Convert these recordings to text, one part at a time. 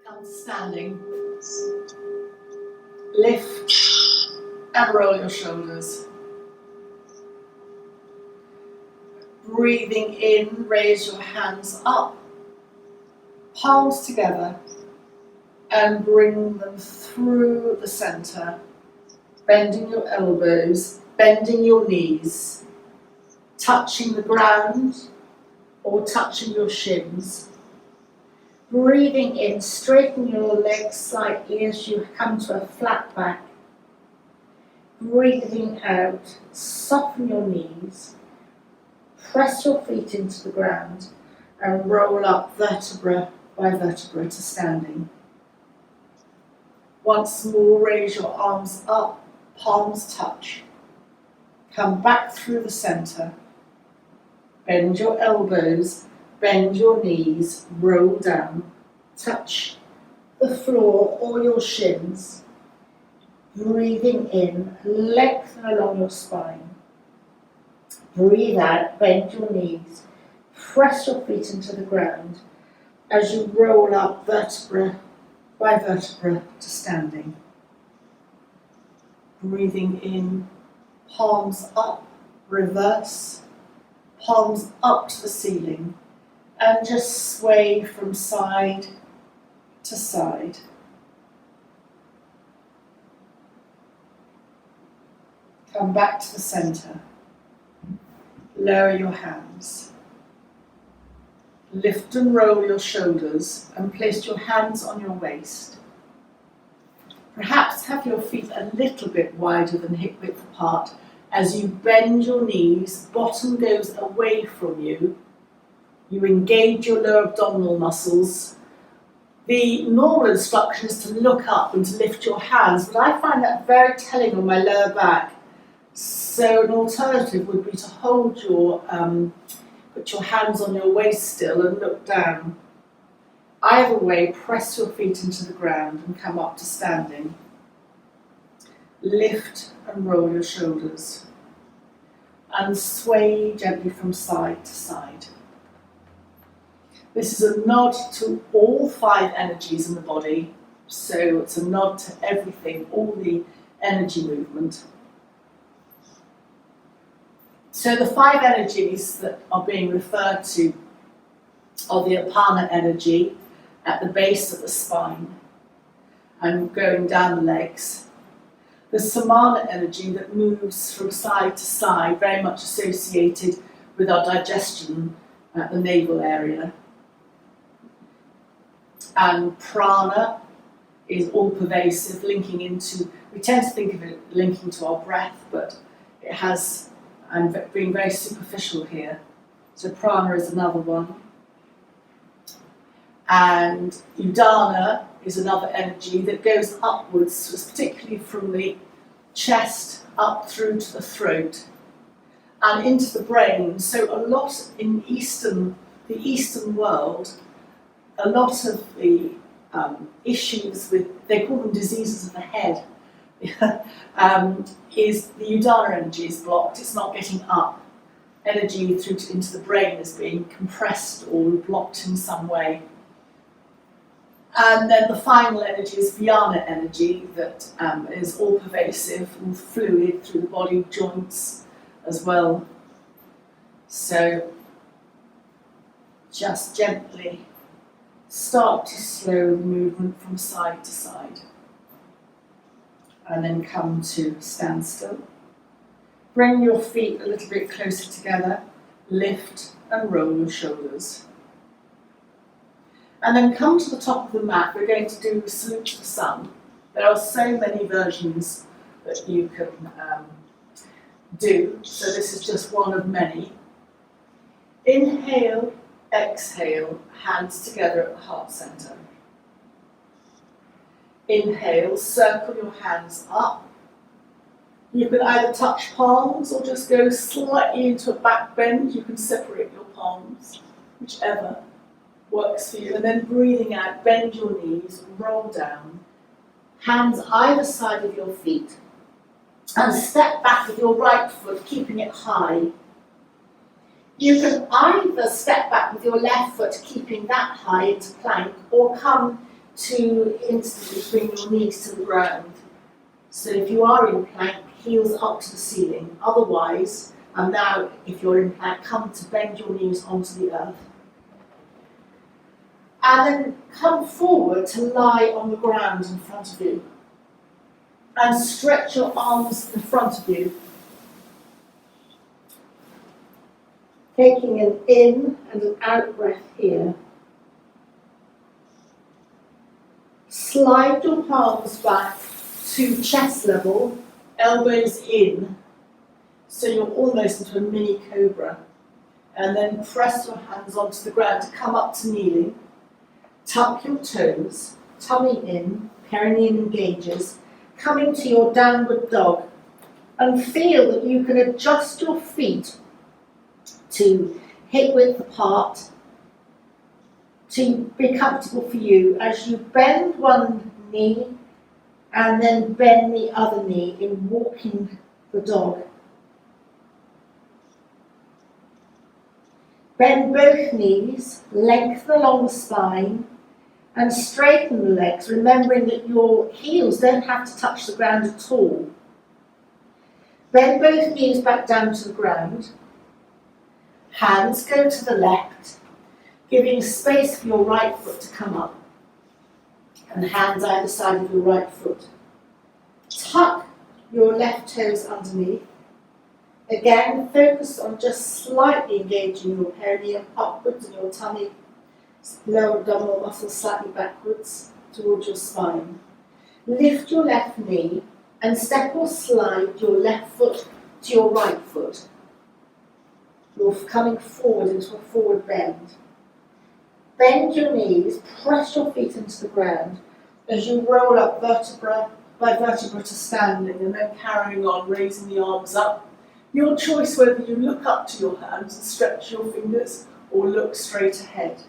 Come to standing. Lift and roll your shoulders. Breathing in, raise your hands up, palms together, and bring them through the center, bending your elbows, bending your knees, touching the ground or touching your shins. Breathing in, straighten your legs slightly as you come to a flat back. Breathing out, soften your knees, press your feet into the ground and roll up vertebra by vertebra to standing. Once more, raise your arms up, palms touch. Come back through the center. Bend your elbows, bend your knees, roll down, touch the floor or your shins. Breathing in, lengthen along your spine. Breathe out, bend your knees, press your feet into the ground as you roll up vertebra by vertebra to standing. Breathing in, palms up, reverse, palms up to the ceiling, and just sway from side to side. Come back to the center. Lower your hands. Lift and roll your shoulders and place your hands on your waist. Perhaps have your feet a little bit wider than hip width apart. As you bend your knees, bottom goes away from you. You engage your lower abdominal muscles. The normal instruction is to look up and to lift your hands, but I find that very telling on my lower back. So an alternative would be to hold your, put your hands on your waist still and look down. Either way, press your feet into the ground and come up to standing. Lift and roll your shoulders and sway gently from side to side. This is a nod to all 5 energies in the body, so it's a nod to everything, all the energy movement. So the 5 energies that are being referred to are the apana energy at the base of the spine and going down the legs. The samana energy that moves from side to side, very much associated with our digestion at the navel area. And prana is all pervasive, linking into, we tend to think of it linking to our breath, but it has, I'm being very superficial here. So prana is another one. And udana is another energy that goes upwards, particularly from the chest up through to the throat and into the brain. So a lot in the Eastern world, a lot of the issues with, they call them diseases of the head, is the udana energy is blocked, it's not getting up. Energy through into the brain is being compressed or blocked in some way. And then the final energy is Vijnana energy that is all pervasive and fluid through the body, joints as well. So just gently start to slow the movement from side to side. And then come to standstill. Bring your feet a little bit closer together. Lift and roll your shoulders. And then come to the top of the mat. We're going to do salute to the sun. There are so many versions that you can do. So this is just one of many. Inhale, exhale, hands together at the heart center. Inhale, circle your hands up. You can either touch palms or just go slightly into a back bend. You can separate your palms, whichever works for you. And then breathing out, bend your knees, roll down. Hands either side of your feet. And step back with your right foot, keeping it high. You can either step back with your left foot, keeping that high into plank, or come to instantly bring your knees to the ground. So if you are in plank, heels up to the ceiling. Otherwise, and now if you're in plank, come to bend your knees onto the earth. And then come forward to lie on the ground in front of you. And stretch your arms in front of you. Taking an in and an out breath here. Slide your palms back to chest level, elbows in, so you're almost into a mini cobra. And then press your hands onto the ground to come up to kneeling. Tuck your toes, tummy in, perineum engages, coming to your downward dog. And feel that you can adjust your feet to hip width apart, to be comfortable for you as you bend one knee and then bend the other knee in walking the dog. Bend both knees, lengthen along the spine and straighten the legs, remembering that your heels don't have to touch the ground at all. Bend both knees back down to the ground. Hands go to the left, giving space for your right foot to come up. And hands either side of your right foot. Tuck your left toes underneath. Again, focus on just slightly engaging your perineum upwards and your tummy, lower abdominal muscles slightly backwards towards your spine. Lift your left knee and step or slide your left foot to your right foot. You're coming forward into a forward bend. Bend your knees, press your feet into the ground as you roll up vertebra by vertebra to standing, and then carrying on, raising the arms up. Your choice whether you look up to your hands and stretch your fingers or look straight ahead.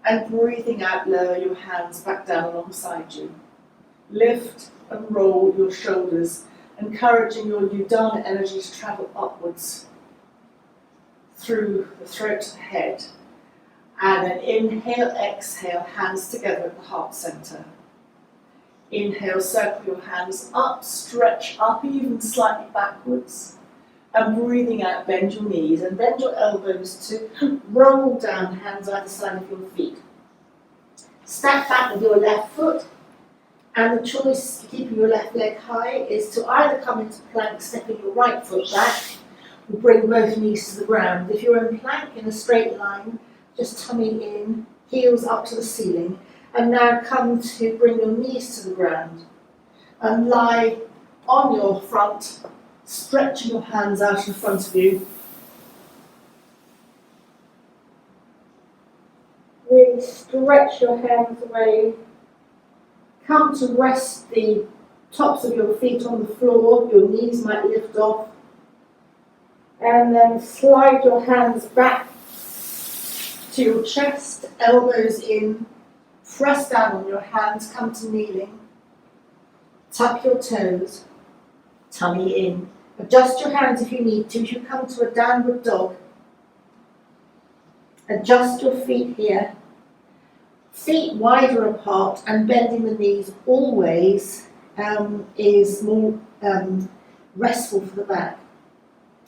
And breathing out, lower your hands back down alongside you. Lift and roll your shoulders, encouraging your Udana energy to travel upwards through the throat to the head. And then inhale, exhale, hands together at the heart center. Inhale, circle your hands up, stretch up, even slightly backwards. And breathing out, bend your knees and bend your elbows to roll down, hands either side of your feet. Step back with your left foot, and the choice to keep your left leg high is to either come into plank, stepping your right foot back, or bring both knees to the ground. If you're in plank in a straight line, just tummy in, heels up to the ceiling, and now come to bring your knees to the ground and lie on your front, stretching your hands out in front of you. Really stretch your hands away. Come to rest the tops of your feet on the floor, your knees might lift off. And then slide your hands back to your chest, elbows in, press down on your hands, come to kneeling. Tuck your toes, tummy in. Adjust your hands if you need to. As you come to a downward dog, adjust your feet here. Feet wider apart and bending the knees always is more restful for the back.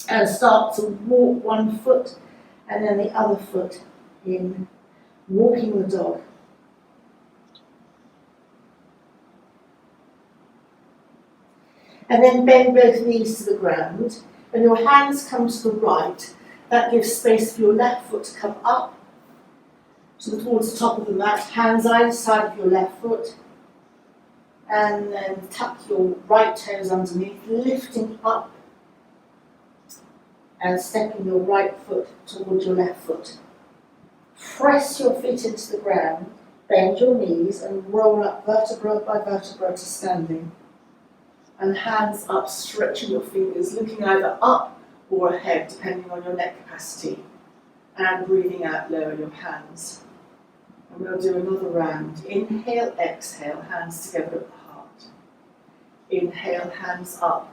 And start to walk one foot and then the other foot in, walking the dog. And then bend both knees to the ground, and your hands come to the right. That gives space for your left foot to come up towards the top of the mat, hands either side of your left foot, and then tuck your right toes underneath, lifting up and stepping your right foot towards your left foot. Press your feet into the ground, bend your knees and roll up vertebra by vertebra to standing. And hands up, stretching your fingers, looking either up or ahead, depending on your neck capacity. And breathing out, lower your hands. And we'll do another round. Inhale, exhale, hands together at the heart. Inhale, hands up,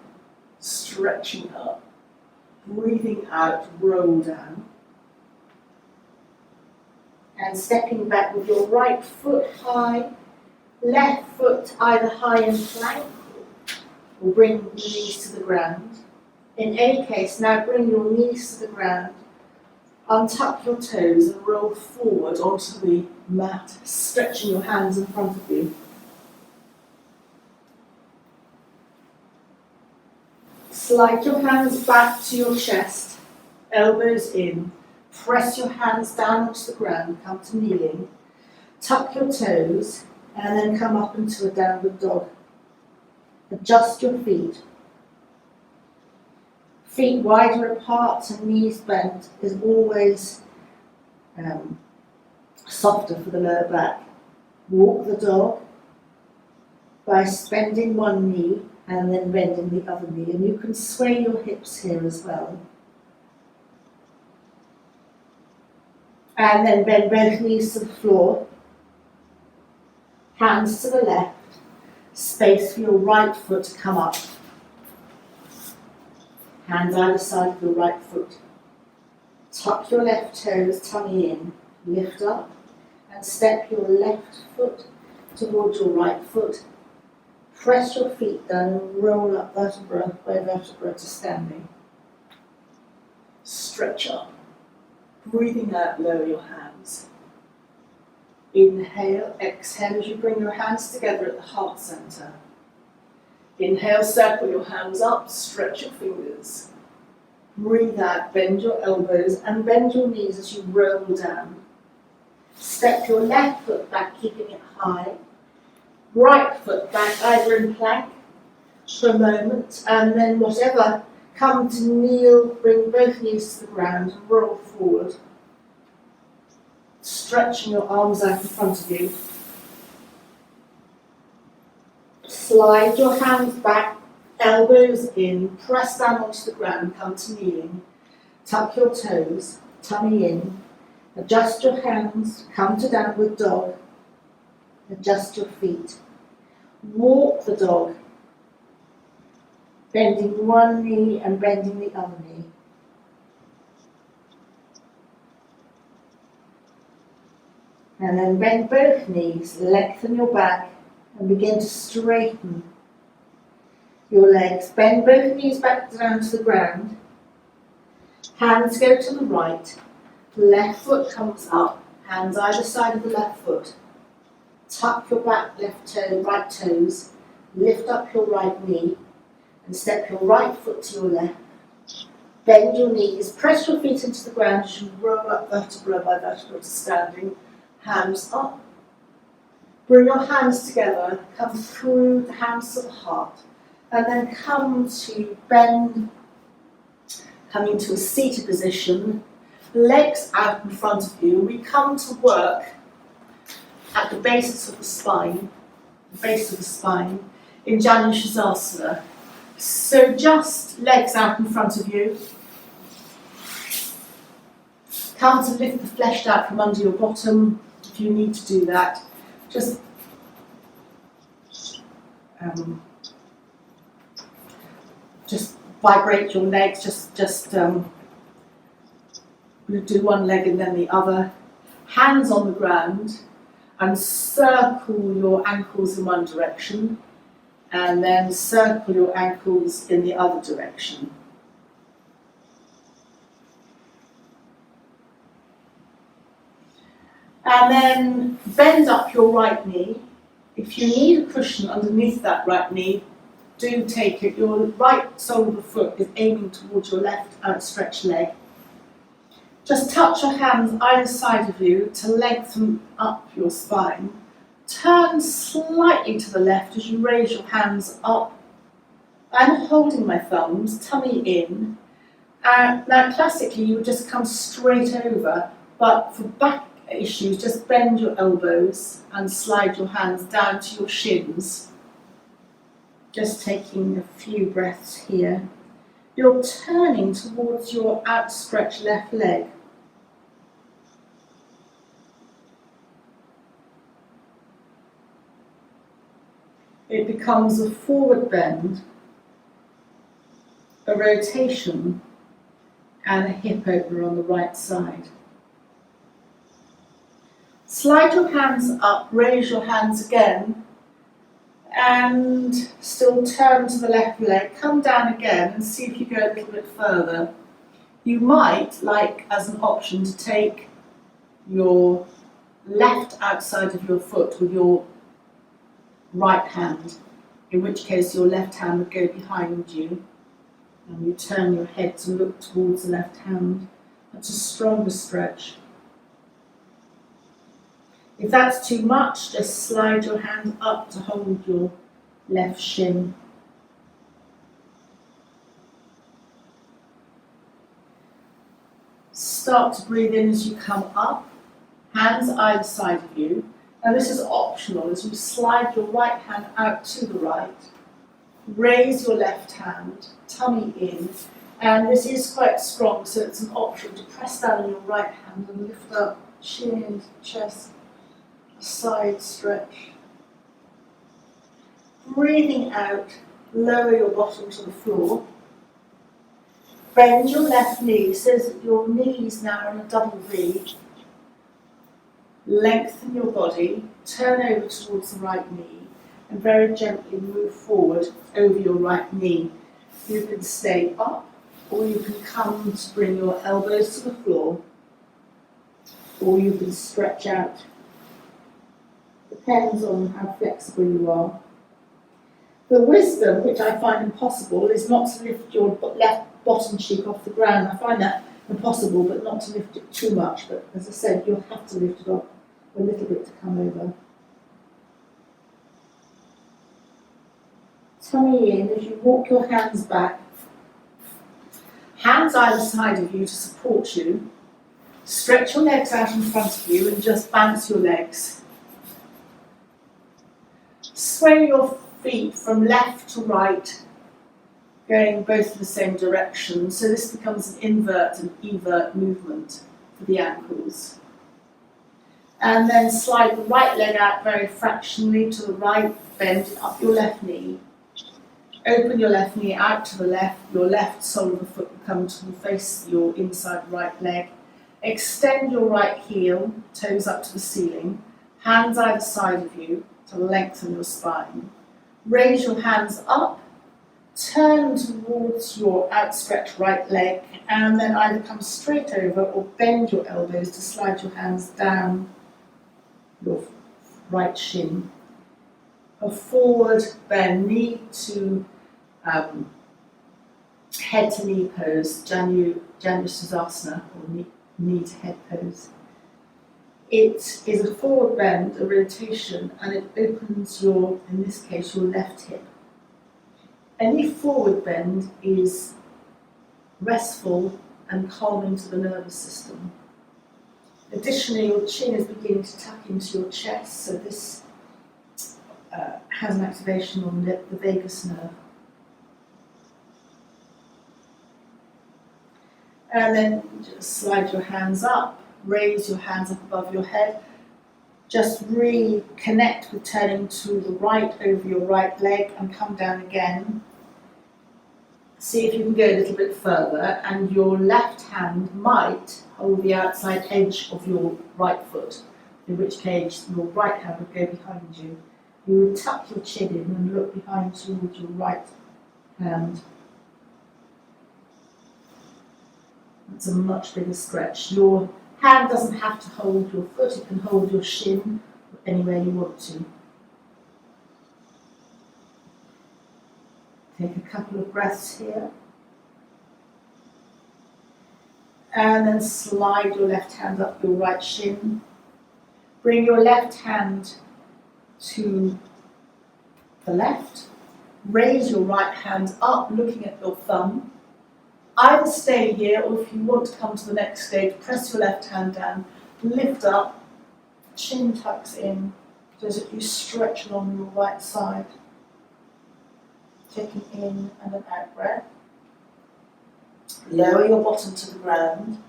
stretching up. Breathing out, roll down. And stepping back with your right foot high, Left foot either high in plank or bring the knees to the ground. In any case, now bring your knees to the ground, untuck your toes and roll forward onto the mat, stretching your hands in front of you. Slide your hands back to your chest, elbows in, press your hands down onto the ground, come to kneeling, tuck your toes, and then come up into a downward dog. Adjust your feet. Feet wider apart and knees bent is always softer for the lower back. Walk the dog by bending one knee and then bending the other knee. And you can sway your hips here as well. And then bend both knees to the floor. Hands to the left. Space for your right foot to come up. Hands either side of your right foot. Tuck your left toes, tummy in, lift up, and step your left foot towards your right foot. Press your feet down and roll up vertebra by vertebra to standing. Stretch up. Breathing out, lower your hands. Inhale, exhale as you bring your hands together at the heart center. Inhale, circle your hands up, stretch your fingers. Breathe out, bend your elbows and bend your knees as you roll down. Step your left foot back, keeping it high. Right foot back, either in plank for a moment, and then whatever, come to kneel, bring both knees to the ground and roll forward. Stretching your arms out in front of you. Slide your hands back, elbows in, press down onto the ground, come to kneeling. Tuck your toes, tummy in. Adjust your hands, come to downward dog. Adjust your feet. Walk the dog, bending one knee and bending the other knee. And then bend both knees, lengthen your back, and begin to straighten your legs. Bend both knees back down to the ground. Hands go to the right. Left foot comes up. Hands either side of the left foot. Tuck your back left toe, right toes. Lift up your right knee and step your right foot to your left. Bend your knees. Press your feet into the ground as you roll up vertebra by vertebra to standing. Hands up. Bring your hands together, come through the hands to the heart, and then come to bend, coming to a seated position, legs out in front of you. We come to work at the base of the spine, in Janu Shasana. So just legs out in front of you. Come to lift the flesh out from under your bottom. If you need to do that, just vibrate your legs. Just do one leg and then the other. Hands on the ground, and circle your ankles in one direction, and then circle your ankles in the other direction. And then bend up your right knee. If you need a cushion underneath that right knee, do take it. Your right sole of the foot is aiming towards your left outstretched leg. Just touch your hands either side of you to lengthen up your spine. Turn slightly to the left as you raise your hands up. I'm holding my thumbs, tummy in. Now classically you would just come straight over, but for back issues, just bend your elbows and slide your hands down to your shins. Just taking a few breaths here. You're turning towards your outstretched left leg. It becomes a forward bend, a rotation, and a hip opener on the right side. Slide your hands up, raise your hands again, And still turn to the left leg, come down again and see if you go a little bit further. You might like, as an option, to take your left outside of your foot with your right hand, in which case your left hand would go behind you and you turn your head to look towards the left hand. That's a stronger stretch. If that's too much, just slide your hand up to hold your left shin. Start to breathe in as you come up, hands either side of you. Now this is optional as you slide your right hand out to the right, raise your left hand, tummy in, and this is quite strong, so it's an option to press down on your right hand and lift up, chin into chest, side stretch. Breathing out, lower your bottom to the floor. Bend your left knee so that your knees now are in a double V. Lengthen your body, turn over towards the right knee, and very gently move forward over your right knee. You can stay up, or you can come to bring your elbows to the floor, or you can stretch out. Depends on how flexible you are. The wisdom, which I find impossible, is not to lift your left bottom cheek off the ground. I find that impossible, but not to lift it too much. But as I said, you'll have to lift it up a little bit to come over. Tummy in as you walk your hands back. Hands either side of you to support you. Stretch your legs out in front of you and just bounce your legs. Sway your feet from left to right, going both in the same direction. So this becomes an invert and evert movement for the ankles. And then slide the right leg out very fractionally to the right, bend up your left knee. Open your left knee out to the left, your left sole of the foot will come to face your inside right leg. Extend your right heel, toes up to the ceiling, hands either side of you to lengthen your spine. Raise your hands up, turn towards your outstretched right leg, and then either come straight over or bend your elbows to slide your hands down your right shin. A forward bend, knee to head to knee pose, Janu Sukhasana, or knee to head pose. It is a forward bend, a rotation, and it opens your, in this case, your left hip. Any forward bend is restful and calming to the nervous system. Additionally, your chin is beginning to tuck into your chest, so this has an activation on the vagus nerve. And then just slide your hands up, raise your hands up above your head. Just reconnect with turning to the right over your right leg and come down again. See if you can go a little bit further, and your left hand might hold the outside edge of your right foot, in which case your right hand would go behind you. You would tuck your chin in and look behind towards your right hand. That's a much bigger stretch. Your hand doesn't have to hold your foot, it can hold your shin anywhere you want to. Take a couple of breaths here. And then slide your left hand up your right shin. Bring your left hand to the left. Raise your right hand up, looking at your thumb. Either stay here, or if you want to come to the next stage, press your left hand down, lift up, chin tucks in, so that you stretch along your right side. Taking in and an out breath. Lower your bottom to the ground.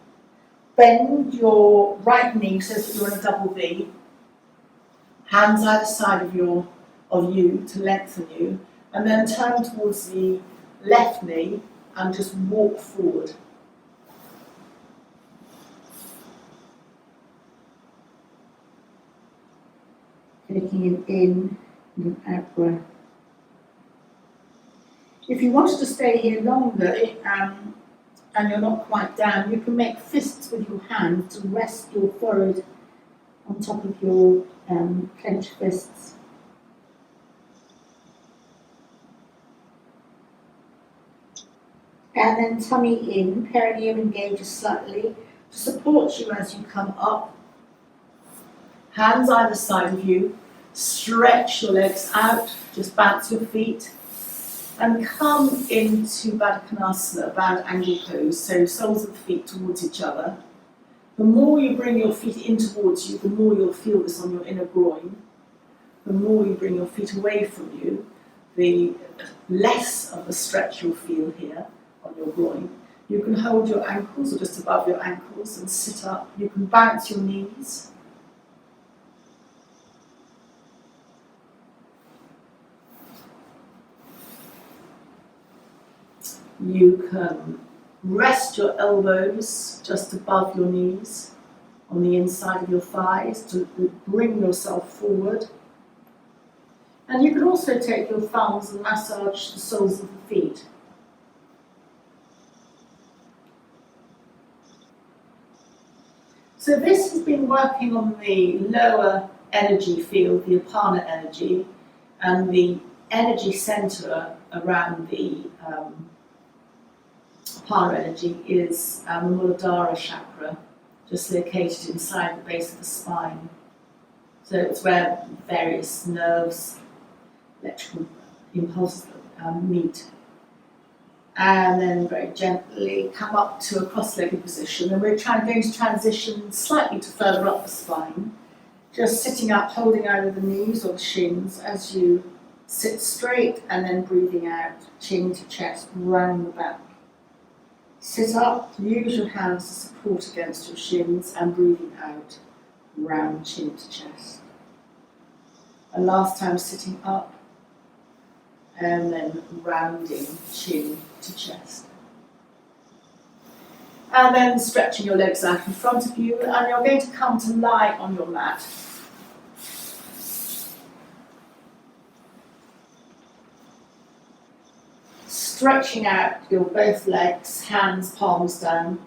Bend your right knee so that you're in a double V. Hands either side of you to lengthen you, and then turn towards the left knee and just walk forward. Taking an in and an out breath. If you wanted to stay here longer and you're not quite down, you can make fists with your hand to rest your forehead on top of your clenched fists. And then tummy in, perineum engages slightly to support you as you come up. Hands either side of you, stretch your legs out, just bounce your feet, and come into Baddha Konasana, bad angle pose, so soles of the feet towards each other. The more you bring your feet in towards you, the more you'll feel this on your inner groin. The more you bring your feet away from you, the less of a stretch you'll feel here on your groin. You can hold your ankles or just above your ankles and sit up. You can bounce your knees. You can rest your elbows just above your knees on the inside of your thighs to bring yourself forward. And you can also take your thumbs and massage the soles of the feet. So this has been working on the lower energy field, the apana energy, and the energy center around the apana energy is the Muladhara chakra, just located inside the base of the spine. So it's where various nerves, electrical impulses meet. And then very gently come up to a cross-legged position, and we're going to transition slightly to further up the spine, just sitting up, holding either the knees or the shins as you sit straight, and then breathing out, chin to chest, round the back. Sit up, use your hands to support against your shins, and breathing out, round chin to chest. And last time sitting up, and then rounding chin to chest. And then stretching your legs out in front of you, and you're going to come to lie on your mat. Stretching out your both legs, hands, palms down.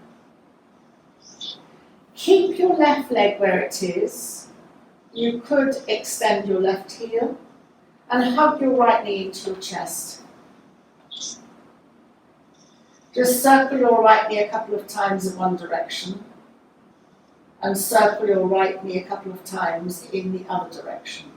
Keep your left leg where it is. You could extend your left heel and hug your right knee into your chest. Just circle your right knee a couple of times in one direction and circle your right knee a couple of times in the other direction.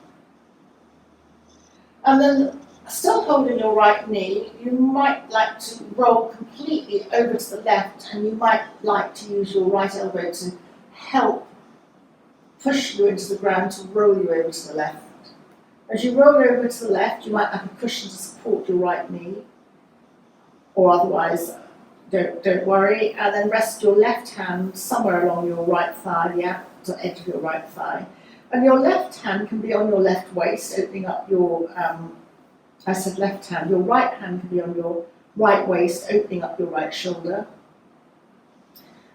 And then, still holding your right knee, you might like to roll completely over to the left, and you might like to use your right elbow to help push you into the ground to roll you over to the left. As you roll over to the left, you might have a cushion to support your right knee, or otherwise, don't worry. And then rest your left hand somewhere along your right thigh, the outer edge of your right thigh. And your left hand can be on your left waist, opening up your, I said left hand, your right hand can be on your right waist, opening up your right shoulder.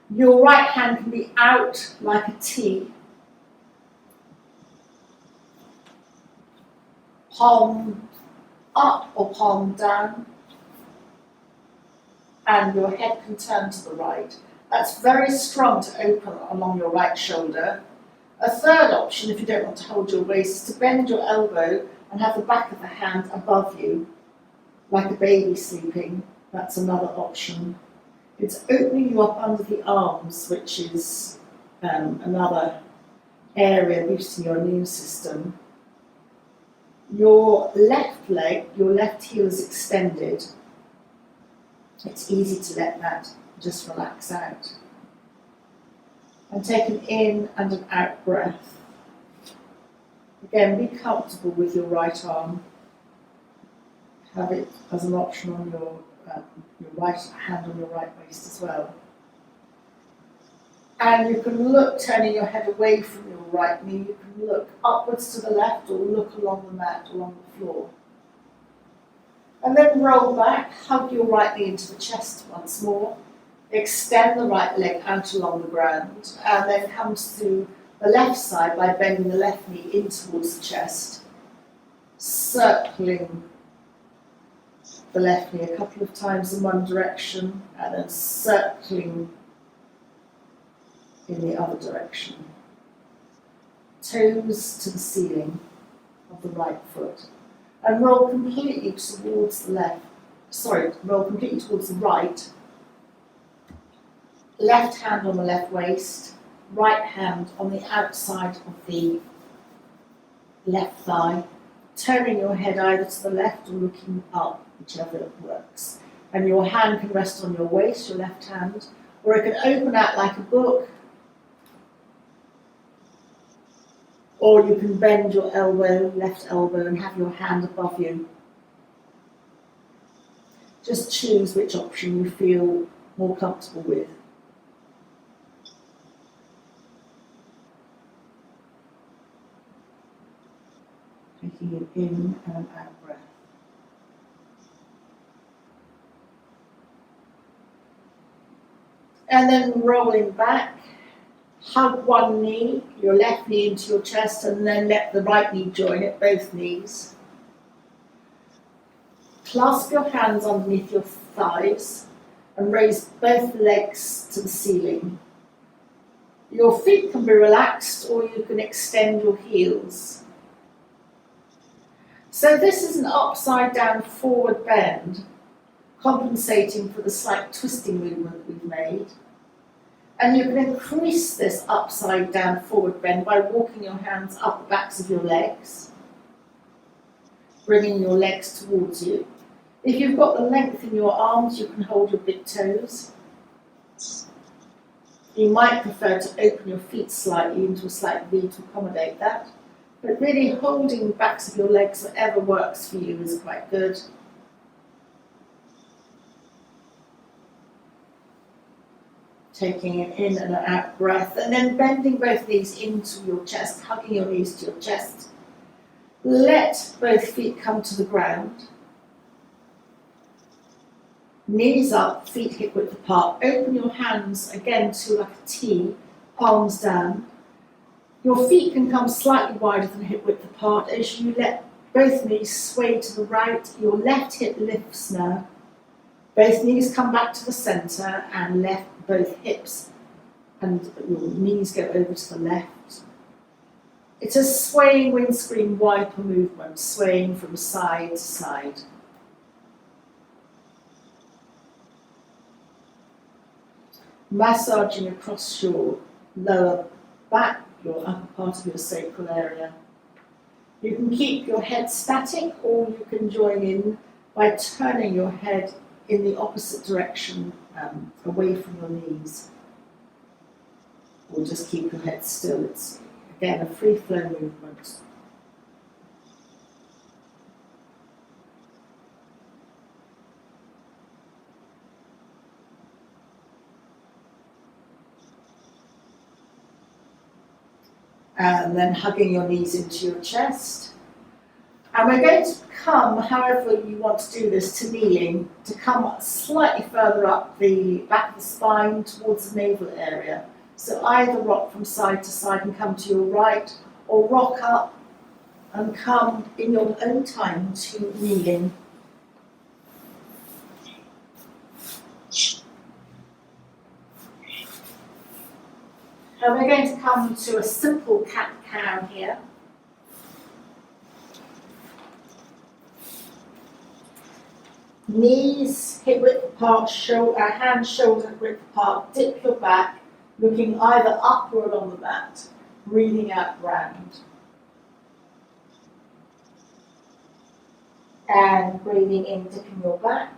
Your right hand can be out like a T, palm up or palm down, and your head can turn to the right. That's very strong to open along your right shoulder. A third option, if you don't want to hold your waist, is to bend your elbow and have the back of the hand above you, like a baby sleeping. That's another option. It's opening you up under the arms, which is another area boosting your immune system. Your left leg, your left heel is extended. It's easy to let that just relax out. And take an in and an out breath. Again, be comfortable with your right arm. Have it as an option on your right hand on your right waist as well. And you can look, turning your head away from your right knee, you can look upwards to the left or look along the mat, along the floor. And then roll back, hug your right knee into the chest once more, extend the right leg out along the ground, and then come to the left side by bending the left knee in towards the chest, circling the left knee a couple of times in one direction and then circling in the other direction. Toes to the ceiling of the right foot. And roll completely towards the left. Roll completely towards the right. Left hand on the left waist, right hand on the outside of the left thigh, turning your head either to the left or looking up, whichever works. And your hand can rest on your waist, your left hand, or it can open out like a book, or you can bend your elbow, left elbow, and have your hand above you. Just choose which option you feel more comfortable with. Taking an in and an out breath. And then rolling back, hug one knee, your left knee into your chest, and then let the right knee join it, both knees. Clasp your hands underneath your thighs and raise both legs to the ceiling. Your feet can be relaxed or you can extend your heels. So this is an upside down forward bend, compensating for the slight twisting movement we've made. And you can increase this upside down forward bend by walking your hands up the backs of your legs, bringing your legs towards you. If you've got the length in your arms, you can hold your big toes. You might prefer to open your feet slightly into a slight V to accommodate that. But really holding the backs of your legs, whatever works for you, is quite good. Taking an in and an out breath, and then bending both knees into your chest, hugging your knees to your chest. Let both feet come to the ground. Knees up, feet hip width apart. Open your hands again to like a T, palms down. Your feet can come slightly wider than hip width apart as you let both knees sway to the right. Your left hip lifts now. Both knees come back to the centre and left both hips and your knees go over to the left. It's a swaying windscreen wiper movement, swaying from side to side. Massaging across your lower back, your upper part of your sacral area. You can keep your head static or you can join in by turning your head in the opposite direction, away from your knees. Or just keep your head still. It's, again, a free flow movement. And then hugging your knees into your chest. And we're going to come, however you want to do this, to kneeling, to come slightly further up the back of the spine towards the navel area. So either rock from side to side and come to your right, or rock up and come in your own time to kneeling. And we're going to come to a simple cat-cow here. Knees hip width apart, hands shoulder width apart, dip your back, looking either upward on the mat, breathing out round. And breathing in, dipping your back,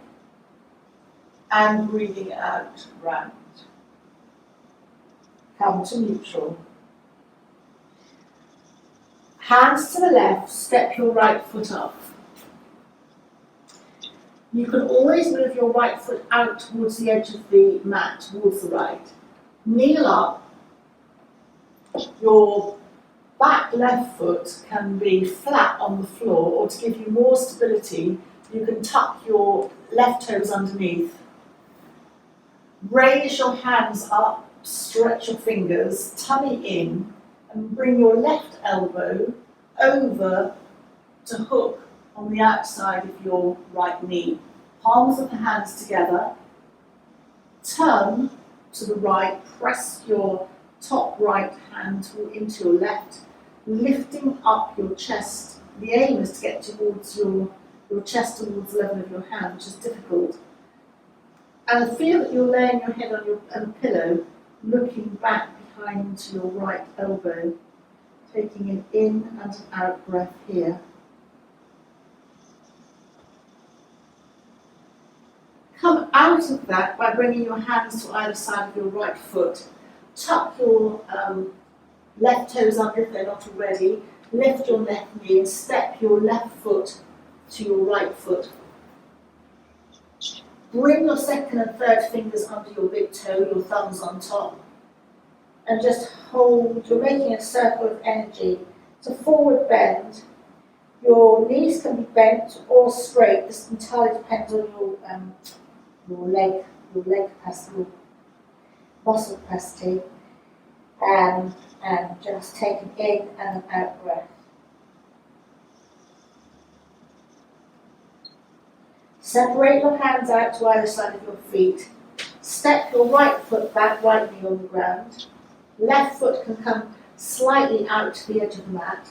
and breathing out round. Come to neutral. Hands to the left, step your right foot up. You can always move your right foot out towards the edge of the mat, towards the right. Kneel up. Your back left foot can be flat on the floor, or to give you more stability, you can tuck your left toes underneath. Raise your hands up. Stretch your fingers, tummy in, and bring your left elbow over to hook on the outside of your right knee. palms of the hands together, turn to the right, press your top right hand into your left, lifting up your chest. The aim is to get towards your chest towards the level of your hand, which is difficult. And feel that you're laying your head on a pillow, looking back behind to your right elbow, taking an in and an out breath here. Come out of that by bringing your hands to either side of your right foot. Tuck your left toes under if they're not already. Lift your left knee and step your left foot to your right foot. Bring your second and third fingers under your big toe, your thumbs on top. And just hold. You're making a circle of energy. It's a forward bend. Your knees can be bent or straight. This entirely depends on your leg capacity, your muscle capacity, and just take an in and an out breath. Separate your hands out to either side of your feet. Step your right foot back, right knee on the ground. Left foot can come slightly out to the edge of the mat.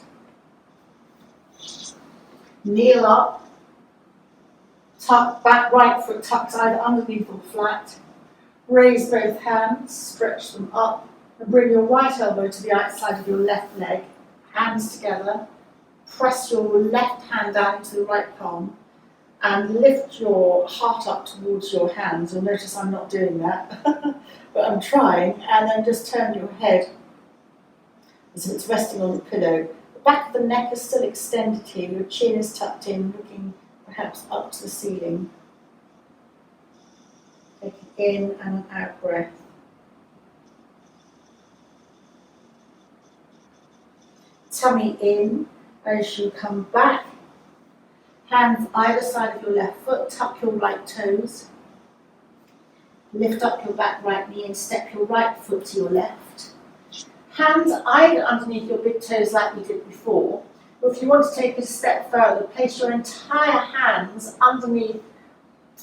Kneel up. Tuck back, right foot tucked either underneath or flat. Raise both hands, stretch them up, and bring your right elbow to the outside of your left leg. Hands together. Press your left hand down into the right palm and lift your heart up towards your hands. You'll notice I'm not doing that, but I'm trying. And then just turn your head as if it's resting on the pillow. The back of the neck is still extended here. Your chin is tucked in, looking perhaps up to the ceiling. Take an in and an out breath. Tummy in as you come back. Hands either side of your left foot, tuck your right toes. Lift up your back right knee and step your right foot to your left. Hands either underneath your big toes like we did before, or if you want to take it a step further, place your entire hands underneath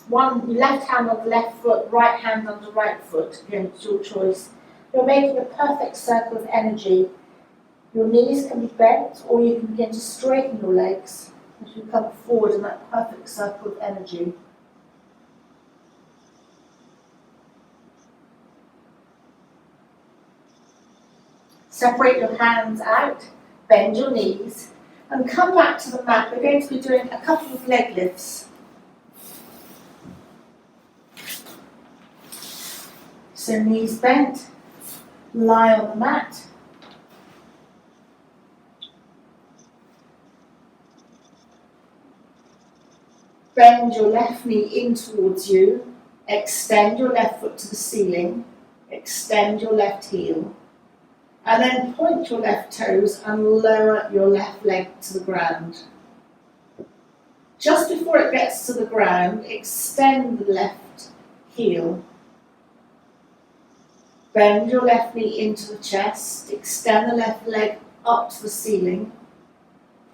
one left hand on the left foot, right hand on the right foot. Again, it's your choice. You're making a perfect circle of energy. Your knees can be bent, or you can begin to straighten your legs as you come forward in that perfect circle of energy. Separate your hands out, bend your knees, and come back to the mat. We're going to be doing a couple of leg lifts. So knees bent, lie on the mat. Bend your left knee in towards you. Extend your left foot to the ceiling. Extend your left heel. And then point your left toes and lower your left leg to the ground. Just before it gets to the ground, extend the left heel. Bend your left knee into the chest. Extend the left leg up to the ceiling.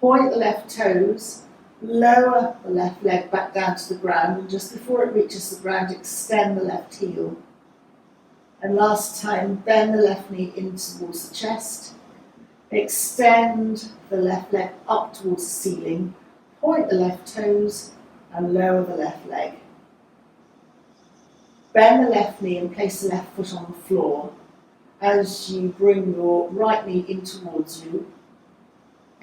Point the left toes. Lower the left leg back down to the ground, and just before it reaches the ground, extend the left heel. And last time, bend the left knee in towards the chest. Extend the left leg up towards the ceiling. Point the left toes and lower the left leg. Bend the left knee and place the left foot on the floor as you bring your right knee in towards you.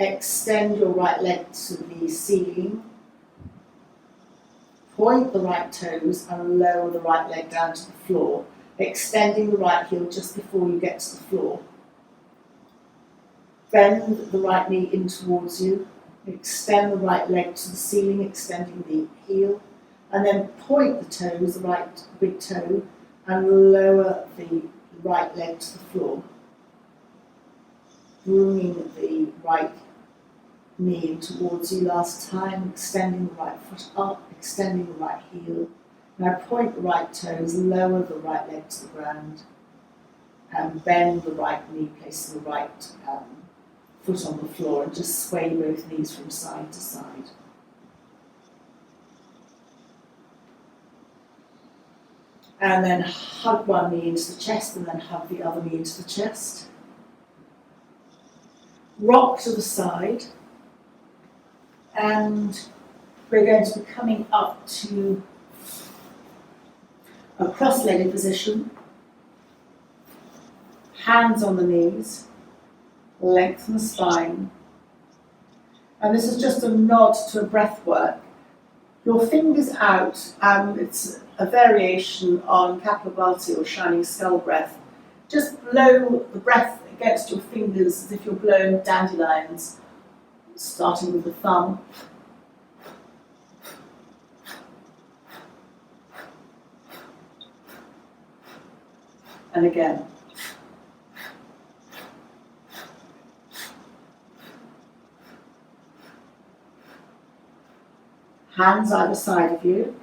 Extend your right leg to the ceiling. Point the right toes and lower the right leg down to the floor, extending the right heel just before you get to the floor. Bend the right knee in towards you. Extend the right leg to the ceiling, extending the heel. And then point the toes, the right big toe, and lower the right leg to the floor. Bringing the right knee in towards you last time, extending the right foot up, extending the right heel. Now point the right toes, lower the right leg to the ground, and bend the right knee, place the right foot on the floor, and just sway both knees from side to side. And then hug one knee into the chest and then hug the other knee into the chest. Rock to the side. And we're going to be coming up to a cross-legged position. Hands on the knees. Lengthen the spine. And this is just a nod to a breath work. Your fingers out, it's a variation on Kapalabhati or shining skull breath. Just blow the breath against your fingers as if you're blowing dandelions, starting with the thumb. And again. Hands either side of you.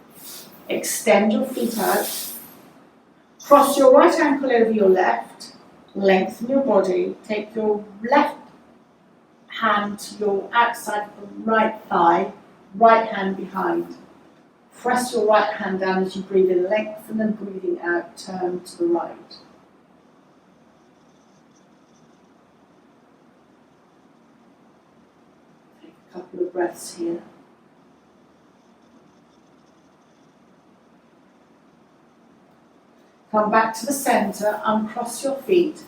Extend your feet out. Cross your right ankle over your left. Lengthen your body. Take your left hand to your outside of the right thigh. Right hand behind. Press your right hand down as you breathe in. Lengthen and breathing out. Turn to the right. Take a couple of breaths here. Come back to the centre, uncross your feet,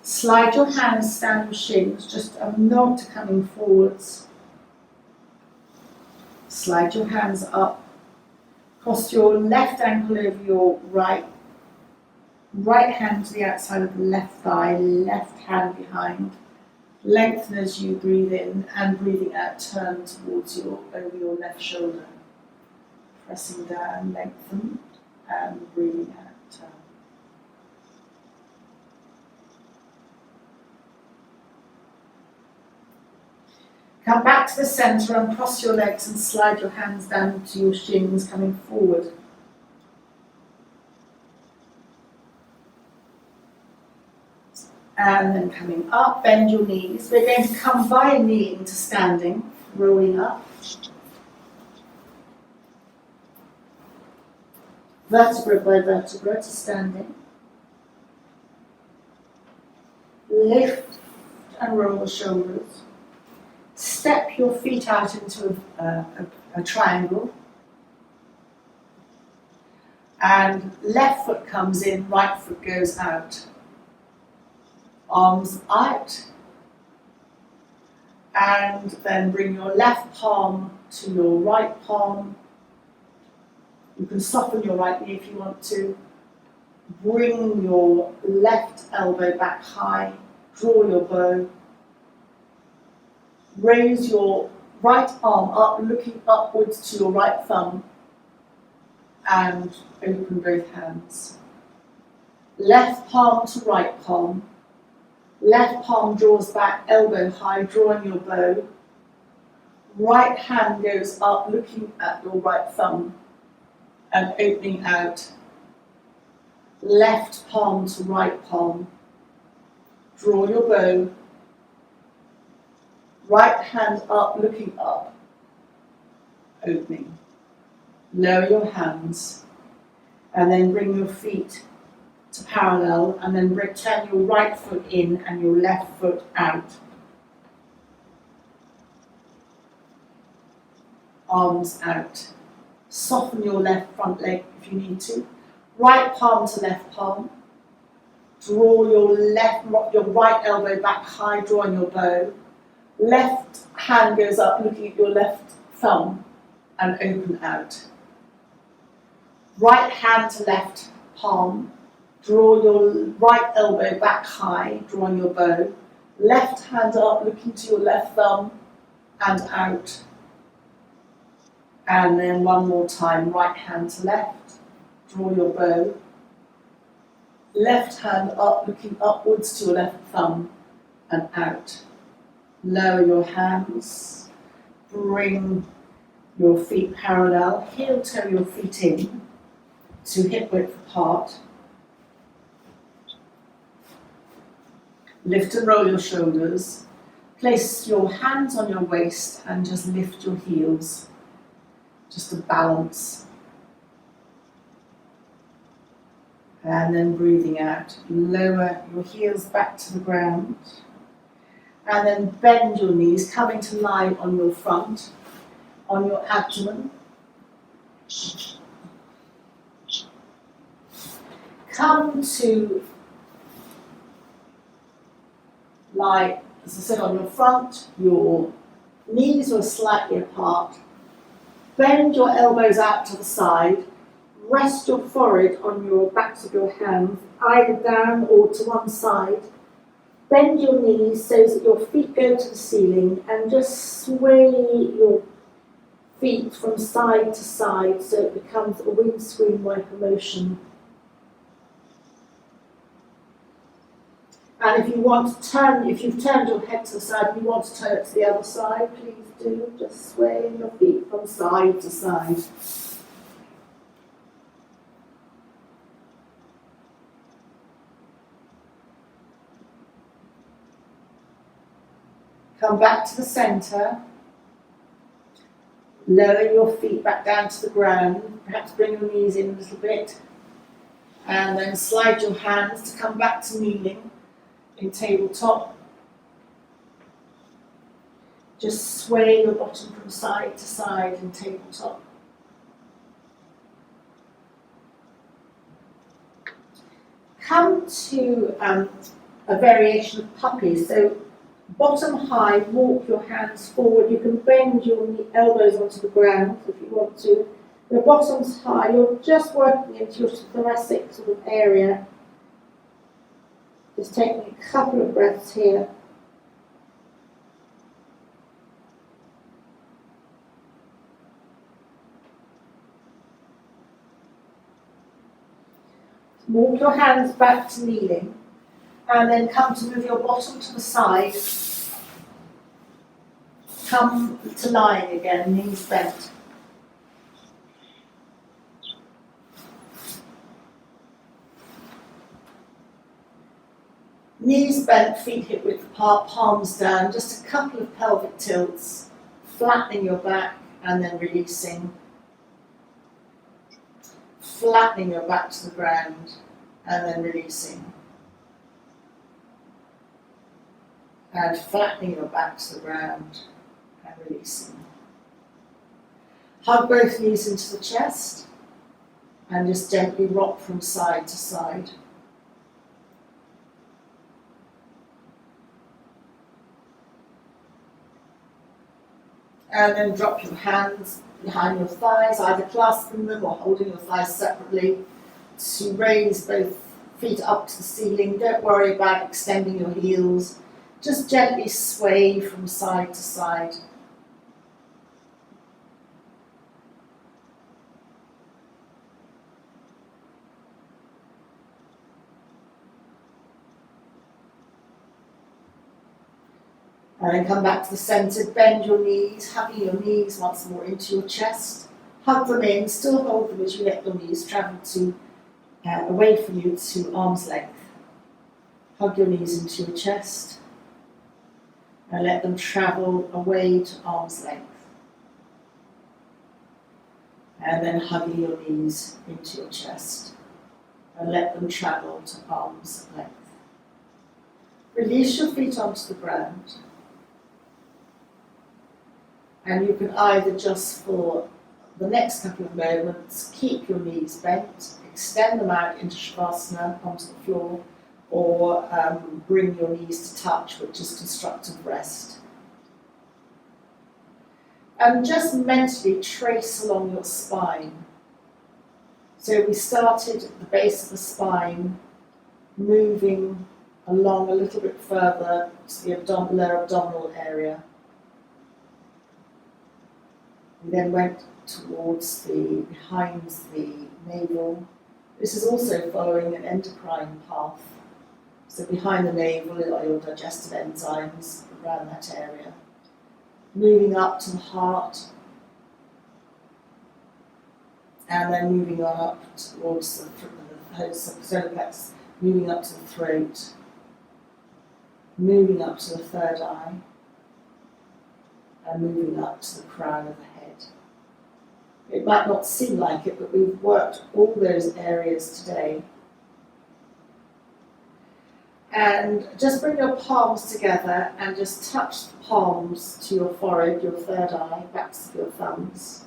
slide your hands down your shins, just a nod to coming forwards. Slide your hands up, cross your left ankle over your right hand to the outside of the left thigh, left hand behind. Lengthen as you breathe in and breathing out, turn towards over your left shoulder. Pressing down, lengthen and breathing out, turn. Come back to the centre and cross your legs and slide your hands down to your shins, coming forward. And then coming up, bend your knees. We're going to come by a knee into standing, rolling up. Vertebra by vertebra to standing. Lift and roll the shoulders. Step your feet out into a triangle. And left foot comes in, right foot goes out. Arms out. And then bring your left palm to your right palm. You can soften your right knee if you want to. Bring your left elbow back high. Draw your bow. Raise your right arm up, looking upwards to your right thumb, and open both hands. Left palm to right palm. Left palm draws back, elbow high, drawing your bow. Right hand goes up, looking at your right thumb, and opening out. Left palm to right palm. Draw your bow. Right hand up, looking up, opening. Lower your hands, and then bring your feet to parallel, and then turn your right foot in and your left foot out. Arms out. Soften your left front leg if you need to. Right palm to left palm. Draw your right elbow back high, drawing your bow. Left hand goes up, looking at your left thumb, and open out. Right hand to left palm. Draw your right elbow back high, drawing your bow. Left hand up, looking to your left thumb, and out. And then one more time, right hand to left. Draw your bow. Left hand up, looking upwards to your left thumb, and out. Lower your hands, bring your feet parallel, heel toe your feet in to hip width apart. Lift and roll your shoulders. Place your hands on your waist and just lift your heels, just to balance. And then breathing out, lower your heels back to the ground. And then bend your knees, coming to lie on your front, on your abdomen. Come to lie, as I said, on your front, your knees are slightly apart. Bend your elbows out to the side. Rest your forehead on your backs of your hands, either down or to one side. Bend your knees so that your feet go to the ceiling and just sway your feet from side to side so it becomes a windscreen wiper motion. And if you want to turn, if you've turned your head to the side and you want to turn it to the other side, please do. Just swaying your feet from side to side. Come back to the centre. Lower your feet back down to the ground. Perhaps bring your knees in a little bit. And then slide your hands to come back to kneeling in tabletop. Just sway your bottom from side to side in tabletop. Come to a variation of puppy. So bottom high, walk your hands forward. You can bend your elbows onto the ground if you want to. The bottom's high, you're just working into your thoracic sort of area. Just taking a couple of breaths here. Walk your hands back to kneeling. And then come to move your bottom to the side. Come to lying again, knees bent. Knees bent, feet hip width apart, palms down, just a couple of pelvic tilts, flattening your back and then releasing. Flattening your back to the ground and then releasing. And flattening your back to the ground and releasing. Hug both knees into the chest and just gently rock from side to side. And then drop your hands behind your thighs, either clasping them or holding your thighs separately to raise both feet up to the ceiling. Don't worry about extending your heels. Just gently sway from side to side. And then come back to the centre, bend your knees, hugging your knees once more into your chest. Hug them in, still hold them as you let your knees travel to away from you to arm's length. Hug your knees into your chest and let them travel away to arm's length. And then hugging your knees into your chest and let them travel to arm's length. Release your feet onto the ground. And you can either just for the next couple of moments keep your knees bent, extend them out into Shavasana onto the floor, or bring your knees to touch, which is constructive rest. And just mentally trace along your spine. So we started at the base of the spine, moving along a little bit further to the lower abdominal area. We then went towards behind the navel. This is also following an endocrine path. So behind the navel are your digestive enzymes around that area. Moving up to the heart, and then moving on up towards the solar plexus, moving up to the throat, moving up to the third eye, and moving up to the crown of the head. It might not seem like it, but we've worked all those areas today. And just bring your palms together and just touch the palms to your forehead, your third eye, backs of your thumbs.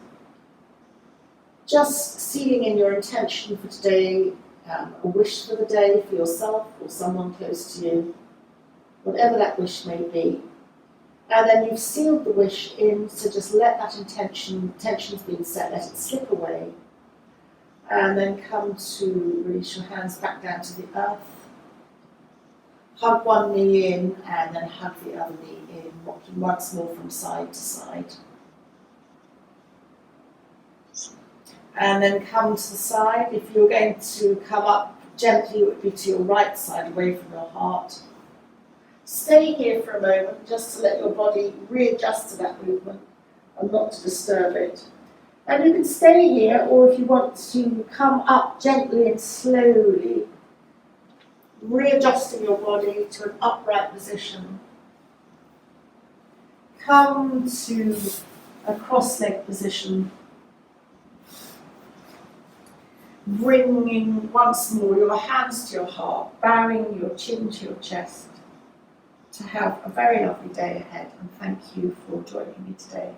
Just sealing in your intention for today, a wish for the day for yourself or someone close to you, whatever that wish may be. And then you've sealed the wish in, so just let that intention's been set, let it slip away. And then come to release your hands back down to the earth. Hug one knee in and then hug the other knee in, rocking once more from side to side. And then come to the side. If you're going to come up gently, it would be to your right side, away from your heart. Stay here for a moment, just to let your body readjust to that movement and not to disturb it. And you can stay here, or if you want to come up gently and slowly, readjusting your body to an upright position. Come to a cross-legged position. Bringing once more your hands to your heart, bowing your chin to your chest. To have a very lovely day ahead, and thank you for joining me today.